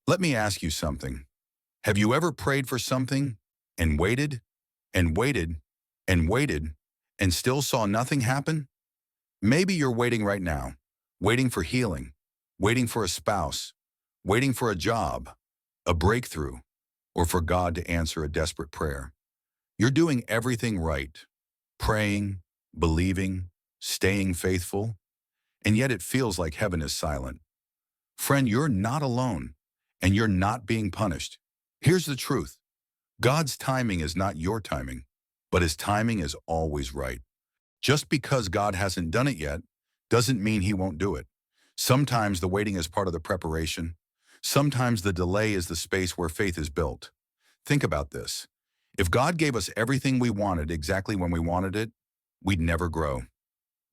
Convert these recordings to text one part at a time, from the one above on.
Let me ask you something. Have you ever prayed for something and waited and waited and waited and still saw nothing happen? Maybe you're waiting right now, waiting for healing, waiting for a spouse, waiting for a job, a breakthrough, or for God to answer a desperate prayer. You're doing everything right, praying, believing, staying faithful, and yet it feels like heaven is silent. Friend, you're not alone, and you're not being punished. Here's the truth. God's timing is not your timing, but his timing is always right. Just because God hasn't done it yet doesn't mean he won't do it. Sometimes the waiting is part of the preparation. Sometimes the delay is the space where faith is built. Think about this. If God gave us everything we wanted exactly when we wanted it, we'd never grow.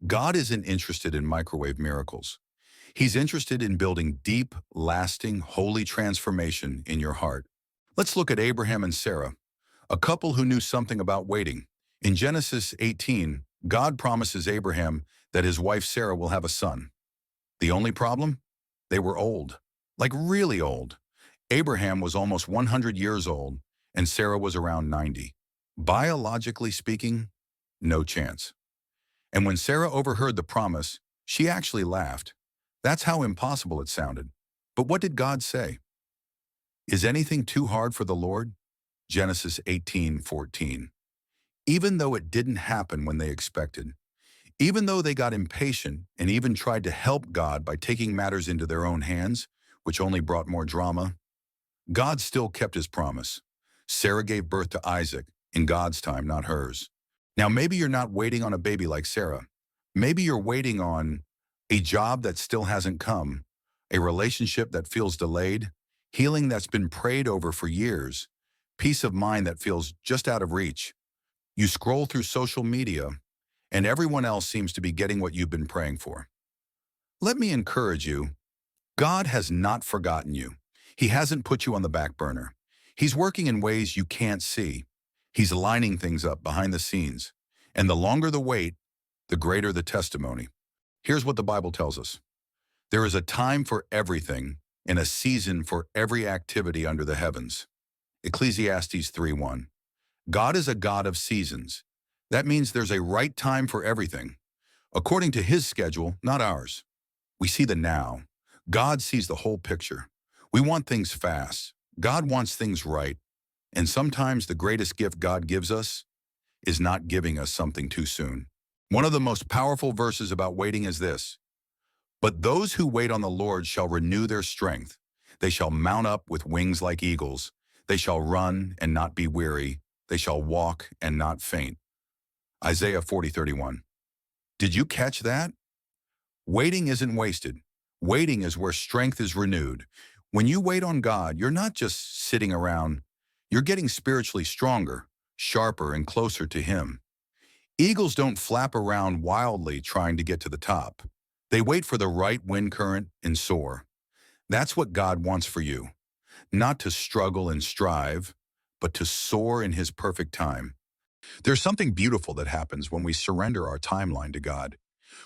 God isn't interested in microwave miracles. He's interested in building deep, lasting, holy transformation in your heart. Let's look at Abraham and Sarah, a couple who knew something about waiting. In Genesis 18, God promises Abraham that his wife Sarah will have a son. The only problem? They were old, like really old. Abraham was almost 100 years old, and Sarah was around 90. Biologically speaking, no chance. And when Sarah overheard the promise, she actually laughed. That's how impossible it sounded. But what did God say? Is anything too hard for the Lord? Genesis 18:14. Even though it didn't happen when they expected, even though they got impatient and even tried to help God by taking matters into their own hands, which only brought more drama, God still kept his promise. Sarah gave birth to Isaac in God's time, not hers. Now, maybe you're not waiting on a baby like Sarah. Maybe you're waiting on a job that still hasn't come, a relationship that feels delayed, healing that's been prayed over for years, peace of mind that feels just out of reach. You scroll through social media, and everyone else seems to be getting what you've been praying for. Let me encourage you, God has not forgotten you. He hasn't put you on the back burner. He's working in ways you can't see. He's lining things up behind the scenes. And the longer the wait, the greater the testimony. Here's what the Bible tells us. There is a time for everything and a season for every activity under the heavens. Ecclesiastes 3:1. God is a God of seasons. That means there's a right time for everything, according to his schedule, not ours. We see the now. God sees the whole picture. We want things fast. God wants things right. And sometimes the greatest gift God gives us is not giving us something too soon. One of the most powerful verses about waiting is this: "But those who wait on the Lord shall renew their strength. They shall mount up with wings like eagles. They shall run and not be weary. They shall walk and not faint." Isaiah 40:31. Did you catch that? Waiting isn't wasted. Waiting is where strength is renewed. When you wait on God, you're not just sitting around. You're getting spiritually stronger, sharper, and closer to him. Eagles don't flap around wildly trying to get to the top. They wait for the right wind current and soar. That's what God wants for you. Not to struggle and strive, but to soar in his perfect time. There's something beautiful that happens when we surrender our timeline to God.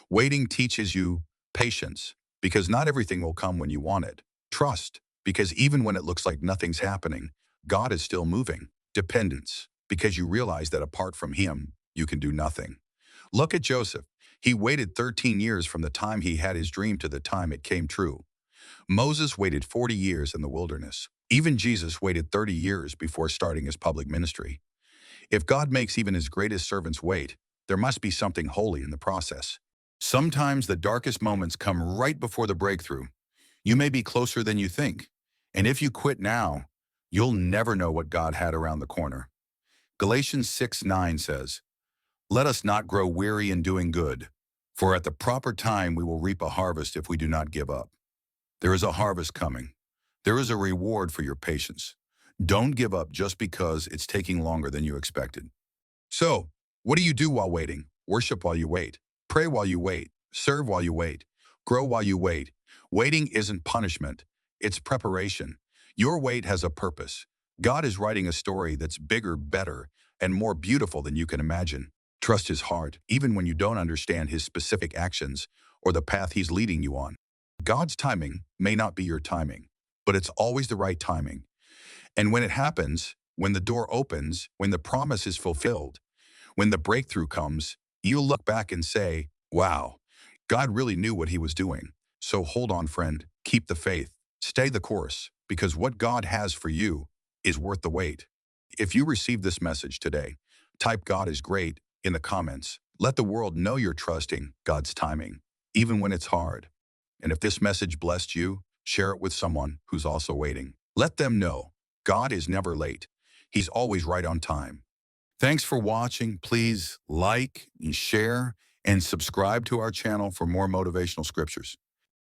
Waiting teaches you patience, because not everything will come when you want it. Trust, because even when it looks like nothing's happening, God is still moving. Dependence, because you realize that apart from him, you can do nothing. Look at Joseph. He waited 13 years from the time he had his dream to the time it came true. Moses waited 40 years in the wilderness. Even Jesus waited 30 years before starting his public ministry. If God makes even his greatest servants wait, there must be something holy in the process. Sometimes the darkest moments come right before the breakthrough. You may be closer than you think. And if you quit now, you'll never know what God had around the corner. Galatians 6:9 says, "Let us not grow weary in doing good, for at the proper time we will reap a harvest if we do not give up." There is a harvest coming. There is a reward for your patience. Don't give up just because it's taking longer than you expected. So, what do you do while waiting? Worship while you wait. Pray while you wait. Serve while you wait. Grow while you wait. Waiting isn't punishment. It's preparation. Your wait has a purpose. God is writing a story that's bigger, better, and more beautiful than you can imagine. Trust his heart, even when you don't understand his specific actions or the path he's leading you on. God's timing may not be your timing, but it's always the right timing. And when it happens, when the door opens, when the promise is fulfilled, when the breakthrough comes, you'll look back and say, wow, God really knew what he was doing. So hold on, friend. Keep the faith. Stay the course, because what God has for you is worth the wait. If you received this message today, type "God is great" in the comments. Let the world know you're trusting God's timing, even when it's hard. And if this message blessed you, share it with someone who's also waiting. Let them know God is never late. He's always right on time. Thanks for watching. Please like and share and subscribe to our channel for more motivational scriptures.